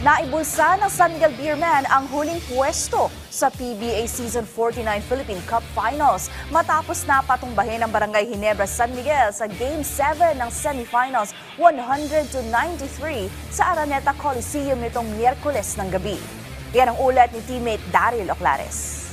Naibulsa ng San Miguel Beermen ang huling pwesto sa PBA Season 49 Philippine Cup Finals matapos na patumbahin ng Barangay Ginebra San Miguel sa Game 7 ng semifinals 100-93 sa Araneta Coliseum nitong Miyerkules ng gabi. Yan ang ulat ni teammate Daryl Oclares.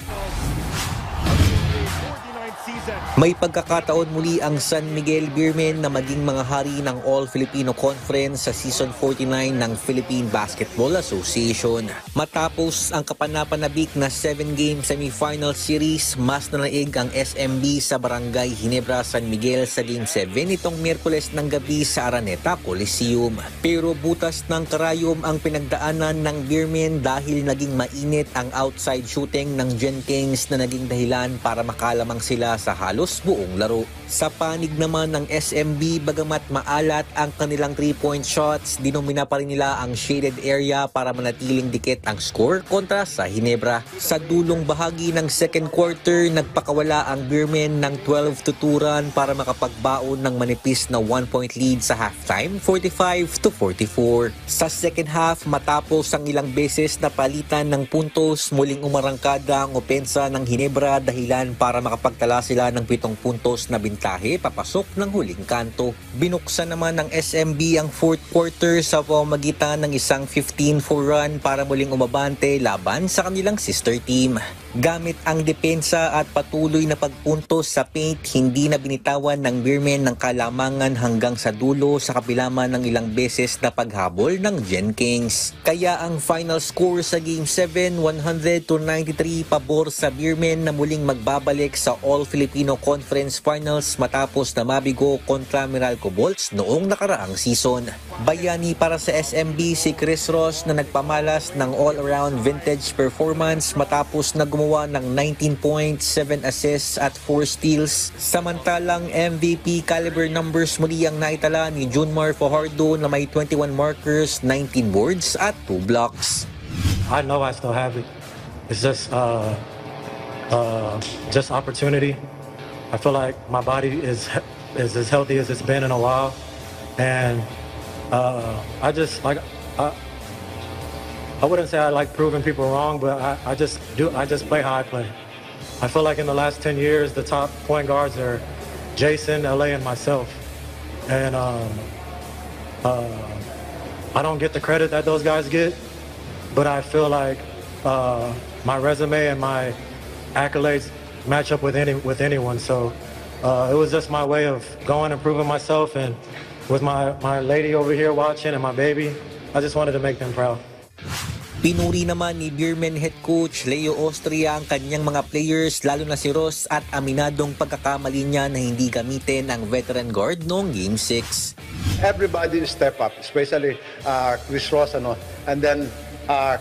May pagkakataon muli ang San Miguel Beermen na maging mga hari ng All-Filipino Conference sa Season 49 ng Philippine Basketball Association. Matapos ang kapanapanabik na 7-game semifinal series, mas nanaig ang SMB sa Barangay Ginebra San Miguel sa Game 7 itong Miyerkules ng gabi sa Araneta Coliseum. Pero butas ng karayom ang pinagdaanan ng Beermen dahil naging mainit ang outside shooting ng Gen Kings na naging dahilan para makalamang sila sa halos buong laro. Sa panig naman ng SMB, bagamat maalat ang kanilang 3-point shots, dinomina pa rin nila ang shaded area para manatiling dikit ang score kontra sa Ginebra. Sa dulong bahagi ng second quarter, nagpakawala ang Beermen ng 12-2 run para makapagbaon ng manipis na 1-point lead sa halftime, 45-44. Sa second half, matapos ang ilang beses na palitan ng puntos, muling umarangkada ang opensa ng Ginebra dahilan para makapagtala sila ng 7 puntos na bintahe papasok ng huling kanto. Binuksan naman ng SMB ang fourth quarter sa pamamagitan ng isang 15-4 run para muling umabante laban sa kanilang sister team. Gamit ang depensa at patuloy na pagpuntos sa paint, hindi na binitawan ng Beermen ng kalamangan hanggang sa dulo sa kabila man ng ilang beses na paghabol ng Gen Kings. Kaya ang final score sa Game 7, 100-93 pabor sa Beermen na muling magbabalik sa All-Filipino Conference Finals matapos na mabigo kontra Meralco Bolts noong nakaraang season. Bayani para sa SMB si Chris Ross na nagpamalas ng all-around vintage performance matapos na gumawa ng 19 points, 7 assists at 4 steals. Samantalang MVP caliber numbers muli ang naitala ni Junmar Fajardo na may 21 markers, 19 boards at 2 blocks. I know I still have it. It's just opportunity. I feel like my body is as healthy as it's been in a while, and I wouldn't say I like proving people wrong, but I just play how I play. I feel like in the last 10 years, the top point guards are Jason, LA, and myself, and I don't get the credit that those guys get, but I feel like my resume and my accolades match up with anyone. So it was just my way of going and proving myself, and with my lady over here watching and my baby, I just wanted to make them proud. Pinuri naman ni Beermen head coach Leo Austria ang kanyang mga players lalo na si Ross at aminadong pagkakamali niya na hindi gamitin ang veteran guard noong Game 6. Everybody step up, especially Chris Ross, and then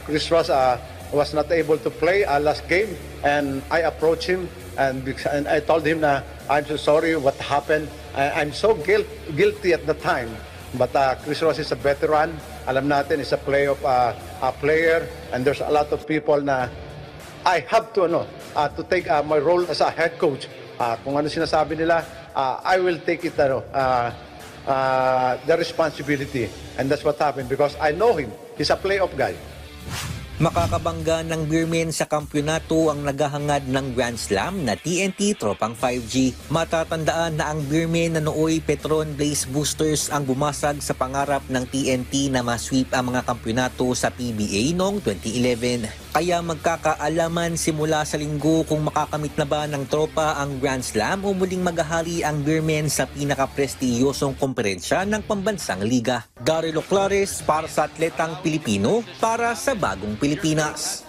Chris Ross was not able to play last game, and I approached him and I told him na I'm so sorry what happened. I'm so guilty at the time, but Chris Ross is a veteran. Alam natin is a playoff player, and there's a lot of people na I have to to take my role as a head coach. Kung ano sinasabi nila, I will take it the responsibility, and that's what happened because I know him. He's a playoff guy. Makakabangga ng Beermen sa kampyonato ang naghahangad ng Grand Slam na TNT Tropang 5G. Matatandaan na ang Beermen na nooy Petron Blaze Boosters ang bumasag sa pangarap ng TNT na masweep ang mga kampyonato sa PBA noong 2011. Kaya magkakaalaman simula sa linggo kung makakamit na ba ng tropa ang Grand Slam o muling maghahari ang Beermen sa pinaka-prestiyosong komperensya ng pambansang liga. Daryl Oclares para sa Atletang Pilipino para sa Bagong Pilipinas.